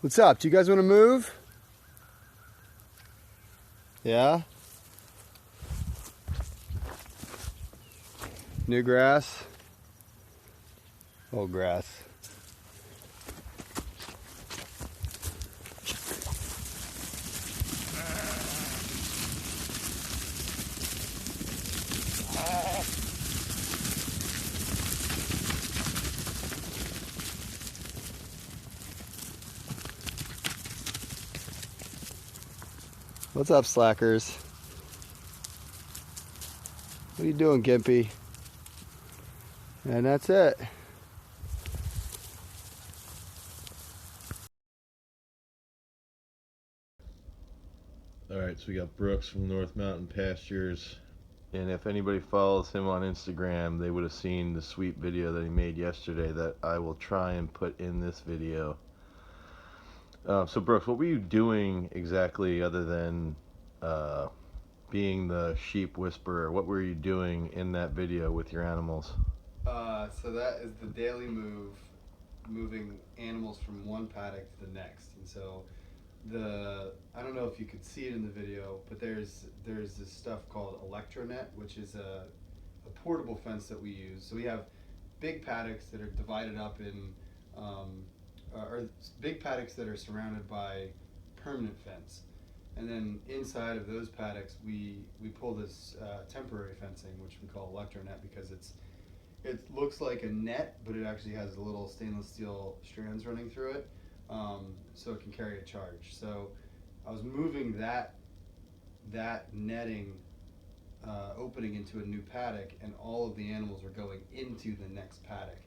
What's up? Do you guys want to move? Yeah? New grass? Old grass. What's up, slackers? What are you doing, Gimpy? And that's it. Alright, so we got Brooks from North Mountain Pastures. And if anybody follows him on Instagram, they would have seen the sweet video that he made yesterday that I will try and put in this video. So Brooks, what were you doing exactly other than being the sheep whisperer? What were you doing in that video with your animals? So that is the daily move, moving animals from one paddock to the next. And so I don't know if you could see it in the video, but there's this stuff called Electronet, which is a portable fence that we use. So we have big paddocks that are divided up in, or big paddocks that are surrounded by permanent fence. And then inside of those paddocks, we pull this temporary fencing, which we call Electronet, because it looks like a net, but it actually has little stainless steel strands running through it, so it can carry a charge. So I was moving that netting opening into a new paddock, and all of the animals are going into the next paddock.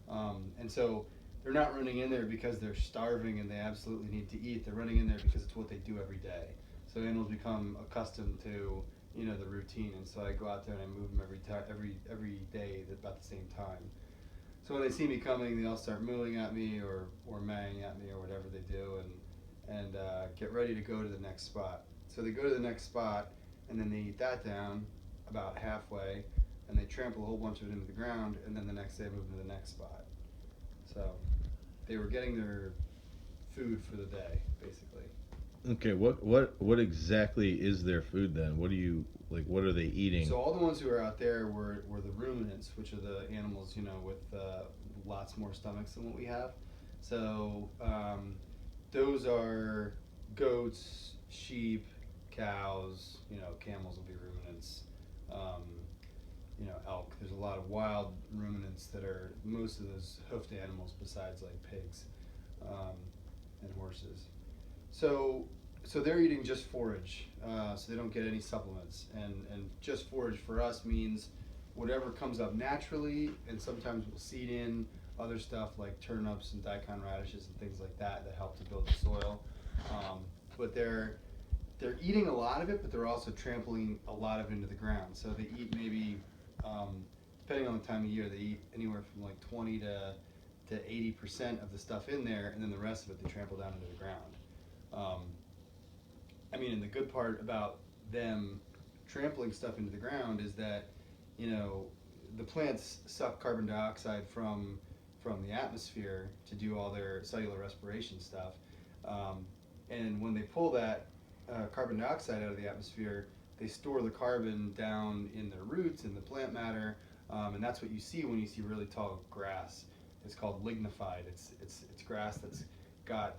And so they're not running in there because they're starving and they absolutely need to eat. They're running in there because it's what they do every day. So animals become accustomed to the routine, and so I go out there and I move them every day at about the same time. So when they see me coming, they all start mooing at me or maying at me or whatever they do, and get ready to go to the next spot. So they go to the next spot, and then they eat that down about halfway, and they trample a whole bunch of it into the ground, and then the next day move to the next spot. So they were getting their food for the day, basically. Okay, what exactly is their food then? What what are they eating? So all the ones who are out there were the ruminants, which are the animals, with lots more stomachs than what we have. So those are goats, sheep, cows. Camels will be ruminants. Um, Elk. There's a lot of wild ruminants that are most of those hoofed animals, besides like pigs and horses. So they're eating just forage, so they don't get any supplements. And just forage for us means whatever comes up naturally, and sometimes we'll seed in other stuff like turnips and daikon radishes and things like that help to build the soil. But they're eating a lot of it, but they're also trampling a lot of it into the ground. So they eat maybe, depending on the time of year, they eat anywhere from like 20 to 80% of the stuff in there, and then the rest of it they trample down into the ground. And the good part about them trampling stuff into the ground is that, the plants suck carbon dioxide from the atmosphere to do all their cellular respiration stuff. And when they pull that carbon dioxide out of the atmosphere, they store the carbon down in their roots in the plant matter, and that's what you see when you see really tall grass. It's called lignified. It's grass that's got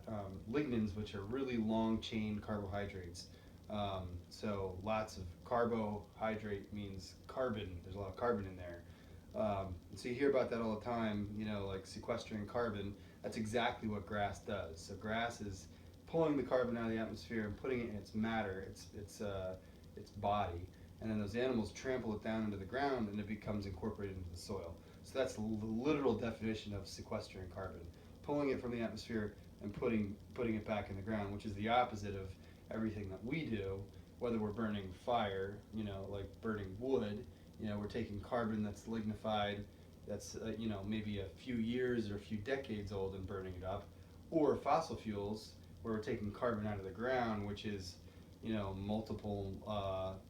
lignins, which are really long chain carbohydrates. So lots of carbohydrate means carbon. There's a lot of carbon in there. So you hear about that all the time, like sequestering carbon. That's exactly what grass does. So grass is pulling the carbon out of the atmosphere and putting it in its matter, its body, and then those animals trample it down into the ground, and it becomes incorporated into the soil. So that's the literal definition of sequestering carbon: pulling it from the atmosphere and putting it back in the ground, which is the opposite of everything that we do. Whether we're burning fire, like burning wood, we're taking carbon that's lignified, that's maybe a few years or a few decades old, and burning it up, or fossil fuels, where we're taking carbon out of the ground, which is multiple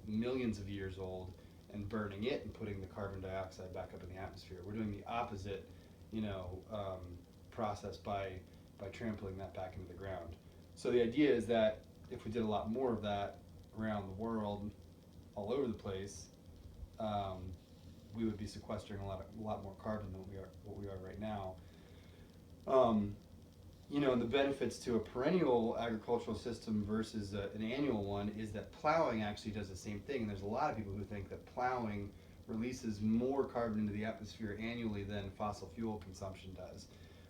millions of years old, and burning it and putting the carbon dioxide back up in the atmosphere. We're doing the opposite, process by by trampling that back into the ground. So the idea is that if we did a lot more of that around the world, all over the place, um, we would be sequestering a lot more carbon than what we are right now. Um, and the benefits to a perennial agricultural system versus an annual one is that plowing actually does the same thing. And there's a lot of people who think that plowing releases more carbon into the atmosphere annually than fossil fuel consumption does,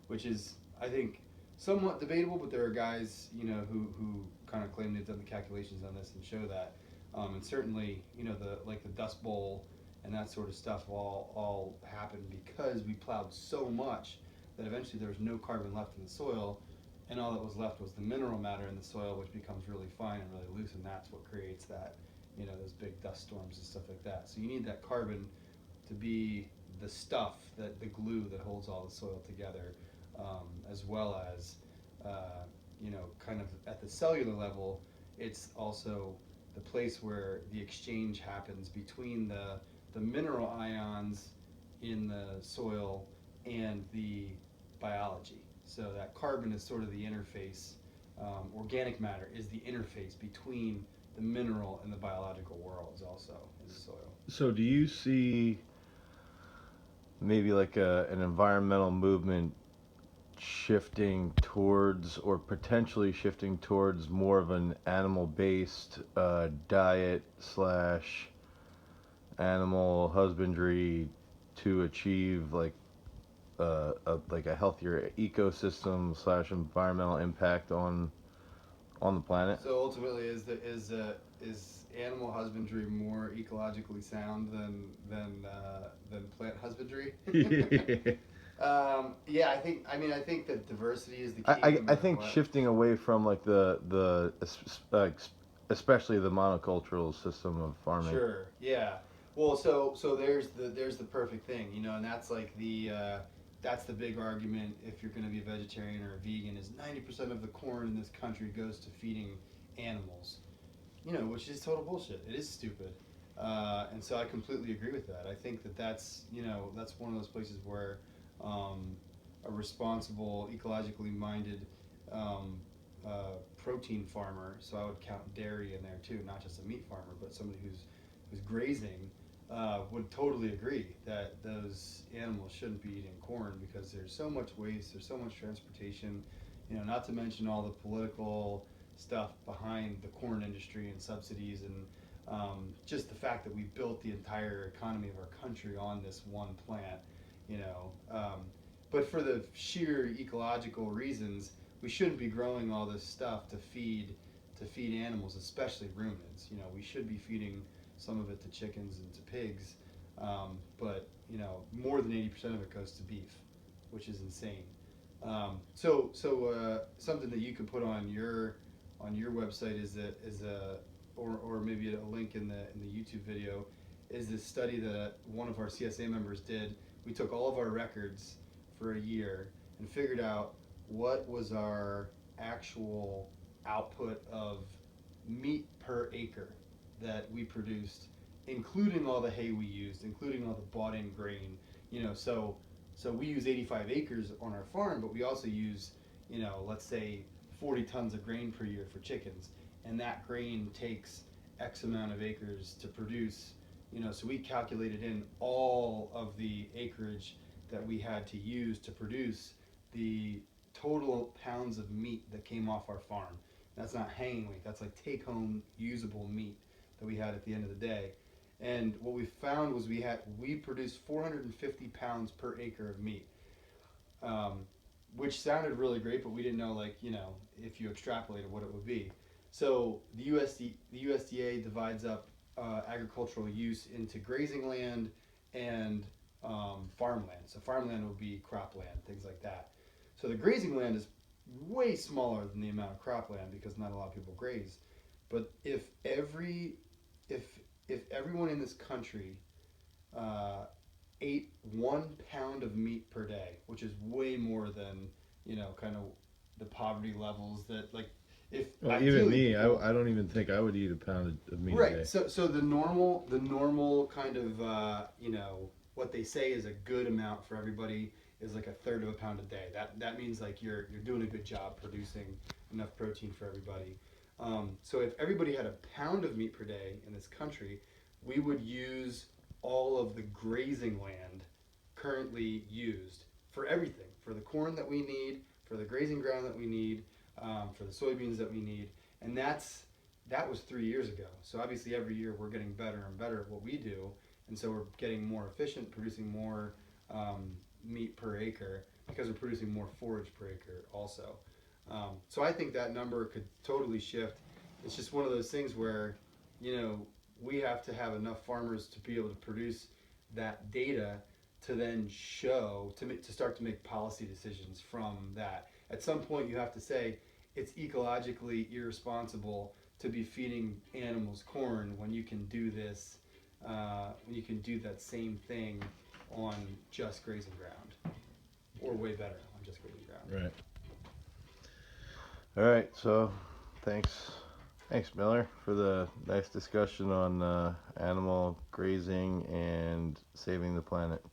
which is, I think, somewhat debatable. But there are guys, who kind of claim they've done the calculations on this and show that. And certainly, the Dust Bowl and that sort of stuff all happened because we plowed so much that eventually there was no carbon left in the soil, and all that was left was the mineral matter in the soil, which becomes really fine and really loose, and that's what creates that, those big dust storms and stuff like that. So you need that carbon to be the stuff, the glue that holds all the soil together, as well as, kind of at the cellular level, it's also the place where the exchange happens between the mineral ions in the soil and the biology. So that carbon is sort of the interface. Organic matter is the interface between the mineral and the biological worlds also in the soil. So do you see maybe like an environmental movement shifting towards, or potentially shifting towards, more of an animal-based diet slash animal husbandry to achieve like a healthier ecosystem slash environmental impact on the planet? So ultimately, is animal husbandry more ecologically sound than plant husbandry? Yeah, I think that diversity is the key. I think shifting away from like the especially the monocultural system of farming. Sure. Yeah. Well, so there's the perfect thing, and that's like that's the big argument if you're going to be a vegetarian or a vegan is 90% of the corn in this country goes to feeding animals, which is total bullshit. It is stupid. And so I completely agree with that. I think that's one of those places where a responsible, ecologically minded protein farmer, so I would count dairy in there too, not just a meat farmer, but somebody who's grazing, would totally agree that those animals shouldn't be eating corn because there's so much waste, there's so much transportation, not to mention all the political stuff behind the corn industry and subsidies and just the fact that we built the entire economy of our country on this one plant, but for the sheer ecological reasons, we shouldn't be growing all this stuff to feed animals, especially ruminants. We should be feeding some of it to chickens and to pigs, but more than 80% of it goes to beef, which is insane. So something that you could put on your website or maybe a link in the YouTube video is this study that one of our CSA members did. We took all of our records for a year and figured out what was our actual output of meat per acre that we produced, including all the hay we used, including all the bought in grain. So we use 85 acres on our farm, but we also use, let's say 40 tons of grain per year for chickens, and that grain takes X amount of acres to produce. So we calculated in all of the acreage that we had to use to produce the total pounds of meat that came off our farm. That's not hanging weight, that's like take home usable meat that we had at the end of the day. And what we found was we produced 450 pounds per acre of meat, which sounded really great, but we didn't know, if you extrapolated what it would be. So the USDA divides up agricultural use into grazing land and farmland. So farmland would be cropland, things like that. So the grazing land is way smaller than the amount of cropland because not a lot of people graze. But if everyone in this country ate 1 pound of meat per day, which is way more than kind of the poverty levels that even me, I don't even think I would eat a pound of meat a day. So the normal kind of what they say is a good amount for everybody is like a third of a pound a day. That means like you're doing a good job producing enough protein for everybody. So if everybody had a pound of meat per day in this country, we would use all of the grazing land currently used for everything, for the corn that we need, for the grazing ground that we need, for the soybeans that we need, and that was 3 years ago. So obviously every year we're getting better and better at what we do, and so we're getting more efficient, producing more meat per acre because we're producing more forage per acre also. So I think that number could totally shift. It's just one of those things where, we have to have enough farmers to be able to produce that data to then show to start to make policy decisions from that. At some point, you have to say it's ecologically irresponsible to be feeding animals corn when you can do this, when you can do that same thing on just grazing ground, or way better on just grazing ground. Right. All right, so thanks, Miller, for the nice discussion on animal grazing and saving the planet.